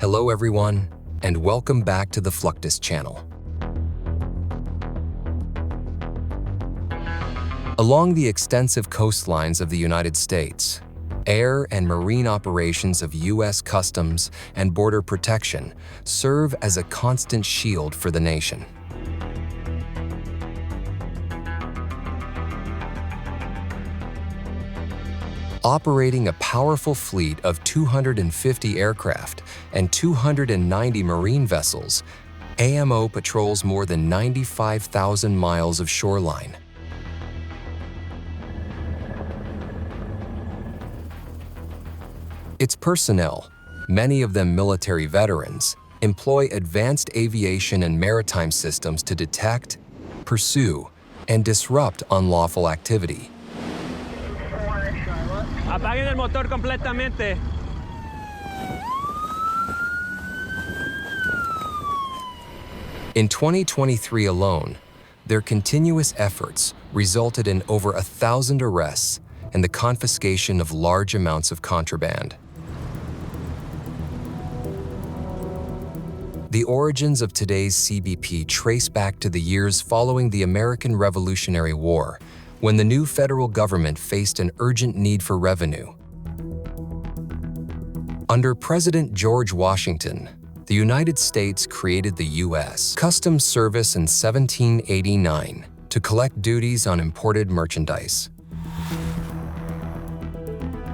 Hello everyone, and welcome back to the Fluctus Channel. Along the extensive coastlines of the United States, air and marine operations of U.S. Customs and Border Protection serve as a constant shield for the nation. Operating a powerful fleet of 250 aircraft and 290 marine vessels, AMO patrols more than 95,000 miles of shoreline. Its personnel, many of them military veterans, employ advanced aviation and maritime systems to detect, pursue, and disrupt unlawful activity. Apaguen el motor completamente. In 2023 alone, their continuous efforts resulted in over 1,000 arrests and the confiscation of large amounts of contraband. The origins of today's CBP trace back to the years following the American Revolutionary War, when the new federal government faced an urgent need for revenue. Under President George Washington, the United States created the U.S. Customs Service in 1789 to collect duties on imported merchandise.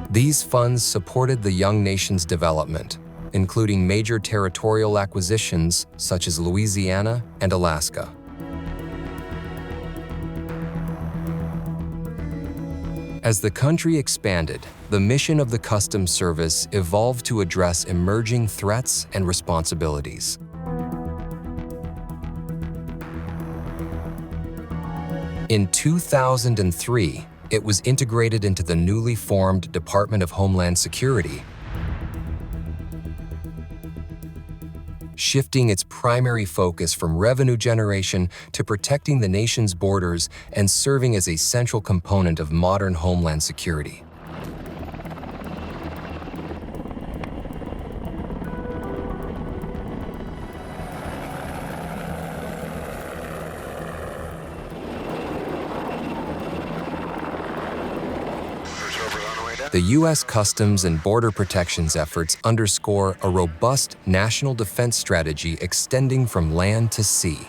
These funds supported the young nation's development, including major territorial acquisitions such as Louisiana and Alaska. As the country expanded, the mission of the Customs Service evolved to address emerging threats and responsibilities. In 2003, it was integrated into the newly formed Department of Homeland Security, shifting its primary focus from revenue generation to protecting the nation's borders and serving as a central component of modern homeland security. The U.S. Customs and Border Protection's efforts underscore a robust national defense strategy extending from land to sea.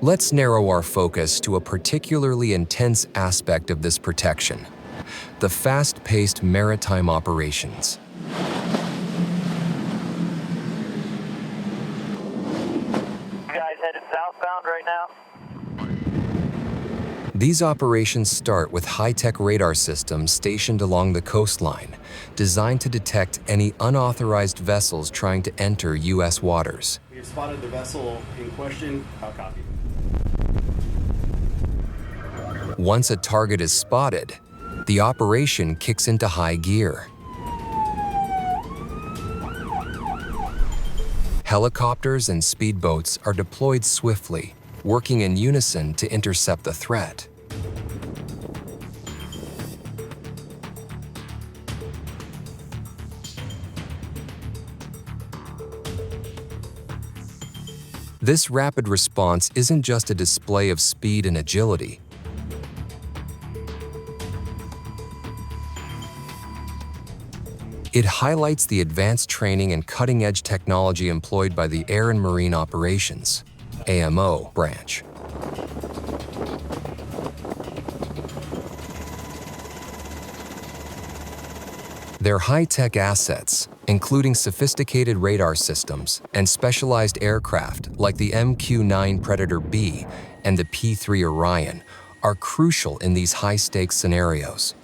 Let's narrow our focus to a particularly intense aspect of this protection: the fast-paced maritime operations. Headed southbound right now. These operations start with high-tech radar systems stationed along the coastline, designed to detect any unauthorized vessels trying to enter U.S. waters. We have spotted the vessel in question. I'll copy. Once a target is spotted, the operation kicks into high gear. Helicopters and speedboats are deployed swiftly, working in unison to intercept the threat. This rapid response isn't just a display of speed and agility. It highlights the advanced training and cutting-edge technology employed by the Air and Marine Operations (AMO) branch. Their high-tech assets, including sophisticated radar systems and specialized aircraft like the MQ-9 Predator B and the P-3 Orion, are crucial in these high-stakes scenarios.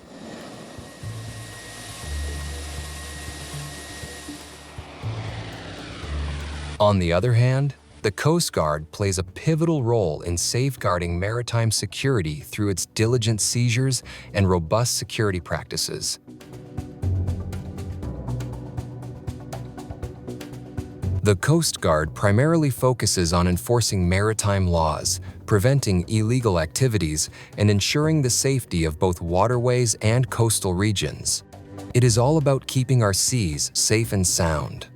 On the other hand, the Coast Guard plays a pivotal role in safeguarding maritime security through its diligent seizures and robust security practices. The Coast Guard primarily focuses on enforcing maritime laws, preventing illegal activities and ensuring the safety of both waterways and coastal regions. It is all about keeping our seas safe and sound.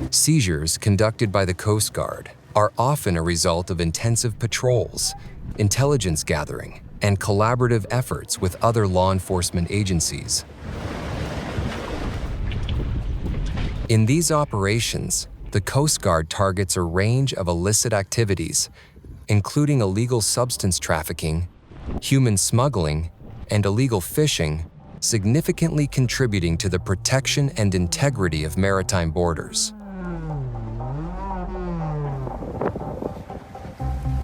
Seizures conducted by the Coast Guard are often a result of intensive patrols, intelligence gathering, and collaborative efforts with other law enforcement agencies. In these operations, the Coast Guard targets a range of illicit activities, including illegal substance trafficking, human smuggling, and illegal fishing, significantly contributing to the protection and integrity of maritime borders.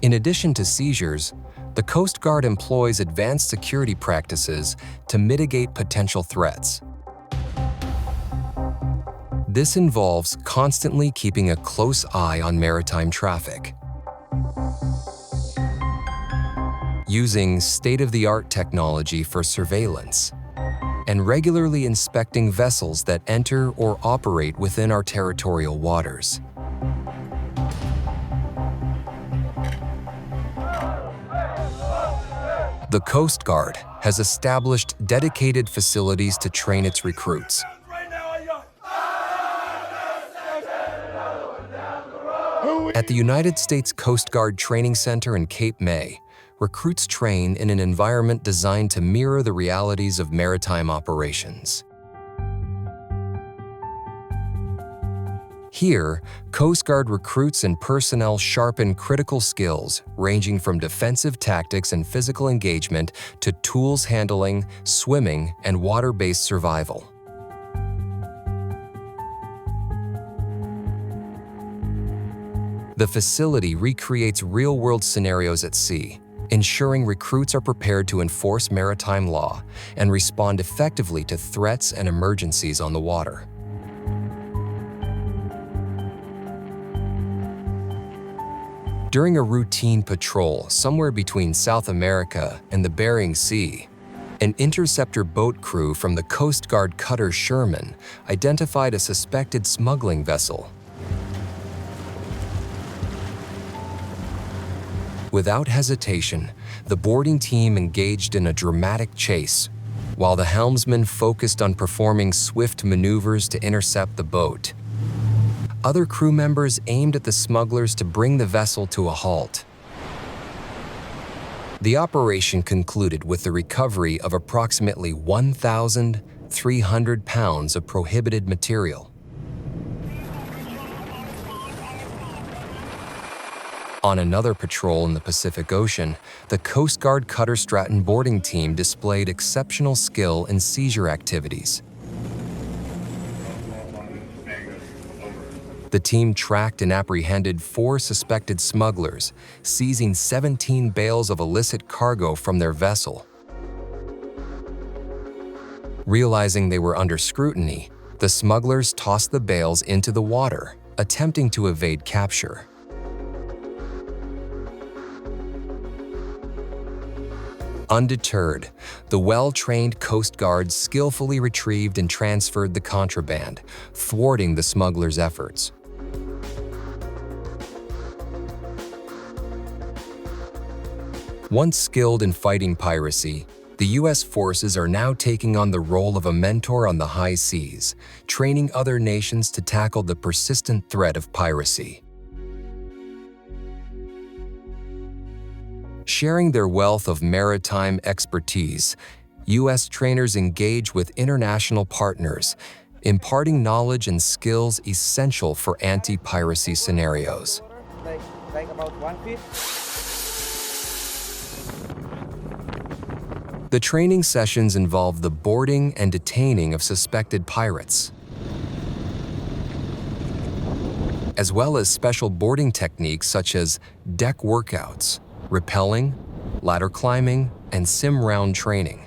In addition to seizures, the Coast Guard employs advanced security practices to mitigate potential threats. This involves constantly keeping a close eye on maritime traffic, using state-of-the-art technology for surveillance, and regularly inspecting vessels that enter or operate within our territorial waters. The Coast Guard has established dedicated facilities to train its recruits. At the United States Coast Guard Training Center in Cape May, recruits train in an environment designed to mirror the realities of maritime operations. Here, Coast Guard recruits and personnel sharpen critical skills ranging from defensive tactics and physical engagement to tools handling, swimming, and water-based survival. The facility recreates real-world scenarios at sea, ensuring recruits are prepared to enforce maritime law and respond effectively to threats and emergencies on the water. During a routine patrol somewhere between South America and the Bering Sea, an interceptor boat crew from the Coast Guard cutter Sherman identified a suspected smuggling vessel. Without hesitation, the boarding team engaged in a dramatic chase, while the helmsman focused on performing swift maneuvers to intercept the boat. Other crew members aimed at the smugglers to bring the vessel to a halt. The operation concluded with the recovery of approximately 1,300 pounds of prohibited material. On another patrol in the Pacific Ocean, the Coast Guard Cutter Stratton boarding team displayed exceptional skill in seizure activities. The team tracked and apprehended 4 suspected smugglers, seizing 17 bales of illicit cargo from their vessel. Realizing they were under scrutiny, the smugglers tossed the bales into the water, attempting to evade capture. Undeterred, the well-trained Coast Guard skillfully retrieved and transferred the contraband, thwarting the smugglers' efforts. Once skilled in fighting piracy, the U.S. forces are now taking on the role of a mentor on the high seas, training other nations to tackle the persistent threat of piracy. Sharing their wealth of maritime expertise, U.S. trainers engage with international partners, imparting knowledge and skills essential for anti-piracy scenarios. Like about 1 feet. The training sessions involve the boarding and detaining of suspected pirates, as well as special boarding techniques such as deck workouts, rappelling, ladder climbing, and sim round training.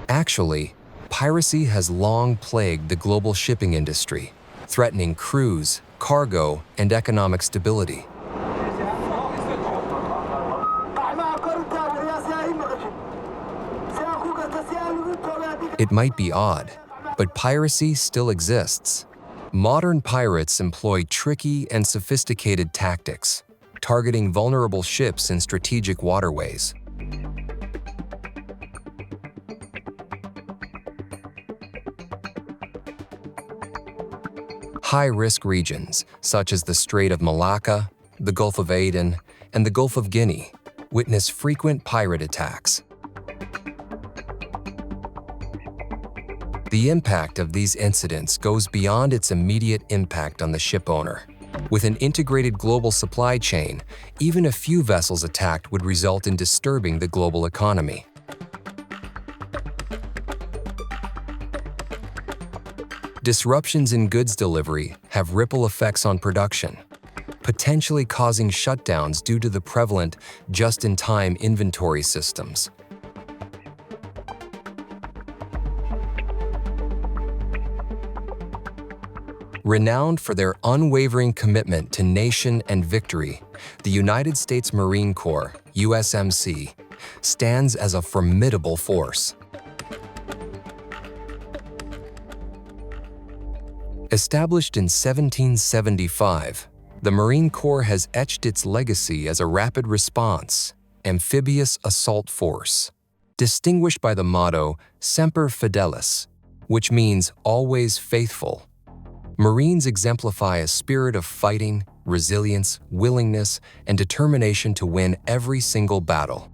Actually, piracy has long plagued the global shipping industry, threatening crews, cargo, and economic stability. It might be odd, but piracy still exists. Modern pirates employ tricky and sophisticated tactics, targeting vulnerable ships in strategic waterways. High-risk regions, such as the Strait of Malacca, the Gulf of Aden, and the Gulf of Guinea, witness frequent pirate attacks. The impact of these incidents goes beyond its immediate impact on the shipowner. With an integrated global supply chain, even a few vessels attacked would result in disturbing the global economy. Disruptions in goods delivery have ripple effects on production, potentially causing shutdowns due to the prevalent just-in-time inventory systems. Renowned for their unwavering commitment to nation and victory, the United States Marine Corps, USMC, stands as a formidable force. Established in 1775, the Marine Corps has etched its legacy as a rapid response, amphibious assault force, distinguished by the motto Semper Fidelis, which means always faithful. Marines exemplify a spirit of fighting, resilience, willingness, and determination to win every single battle.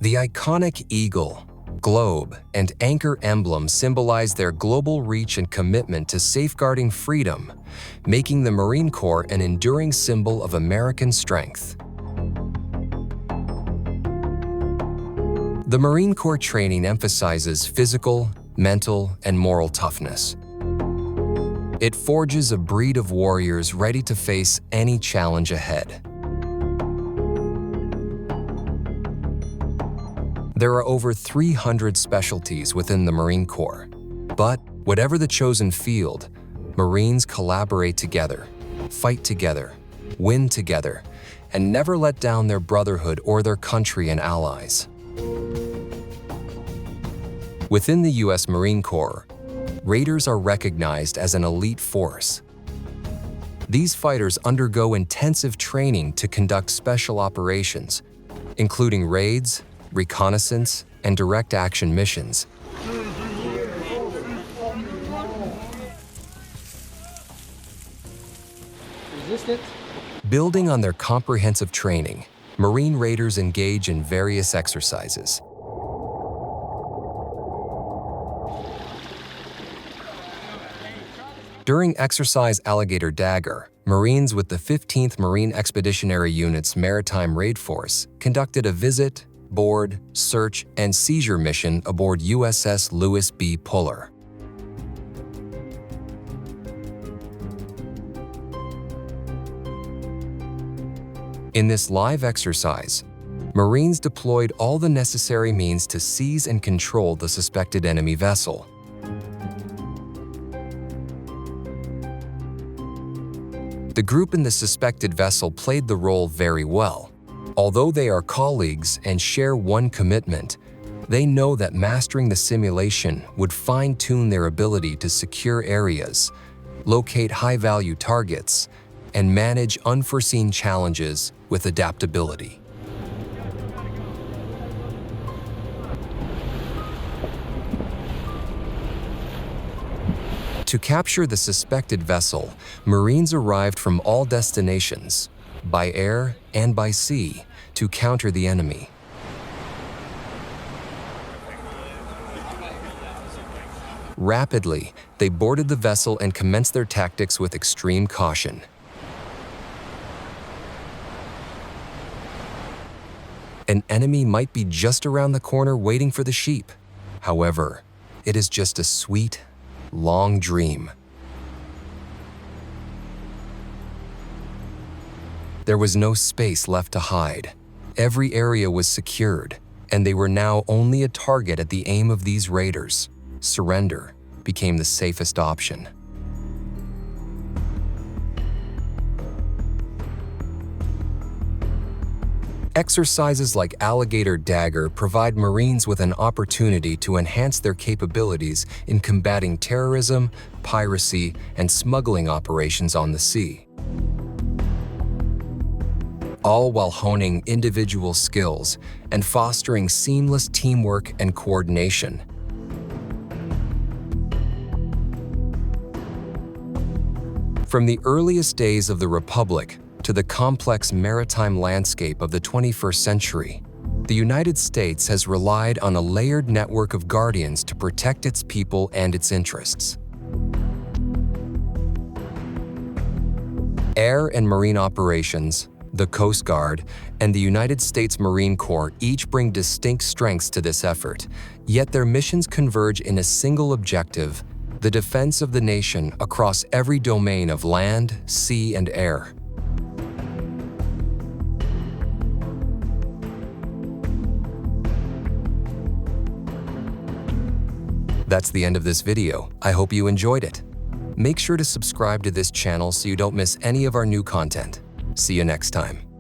The iconic eagle, globe, and anchor emblem symbolize their global reach and commitment to safeguarding freedom, making the Marine Corps an enduring symbol of American strength. The Marine Corps training emphasizes physical, mental, and moral toughness. It forges a breed of warriors ready to face any challenge ahead. There are over 300 specialties within the Marine Corps, but whatever the chosen field, Marines collaborate together, fight together, win together, and never let down their brotherhood or their country and allies. Within the U.S. Marine Corps, Raiders are recognized as an elite force. These fighters undergo intensive training to conduct special operations, including raids, reconnaissance, and direct action missions. Building on their comprehensive training, Marine Raiders engage in various exercises. During Exercise Alligator Dagger, Marines with the 15th Marine Expeditionary Unit's Maritime Raid Force conducted a visit, board, search, and seizure mission aboard USS Lewis B. Puller. In this live exercise, Marines deployed all the necessary means to seize and control the suspected enemy vessel. The group in the suspected vessel played the role very well. Although they are colleagues and share one commitment, they know that mastering the simulation would fine-tune their ability to secure areas, locate high-value targets, and manage unforeseen challenges with adaptability. To capture the suspected vessel, Marines arrived from all destinations, by air and by sea, to counter the enemy. Rapidly, they boarded the vessel and commenced their tactics with extreme caution. An enemy might be just around the corner waiting for the sheep. However, it is just a sweet, long dream. There was no space left to hide. Every area was secured, and they were now only a target at the aim of these raiders. Surrender became the safest option. Exercises like Alligator Dagger provide Marines with an opportunity to enhance their capabilities in combating terrorism, piracy, and smuggling operations on the sea, all while honing individual skills and fostering seamless teamwork and coordination. From the earliest days of the Republic to the complex maritime landscape of the 21st century, the United States has relied on a layered network of guardians to protect its people and its interests. Air and marine operations, the Coast Guard, and the United States Marine Corps each bring distinct strengths to this effort, yet their missions converge in a single objective: the defense of the nation across every domain of land, sea, and air. That's the end of this video. I hope you enjoyed it. Make sure to subscribe to this channel so you don't miss any of our new content. See you next time.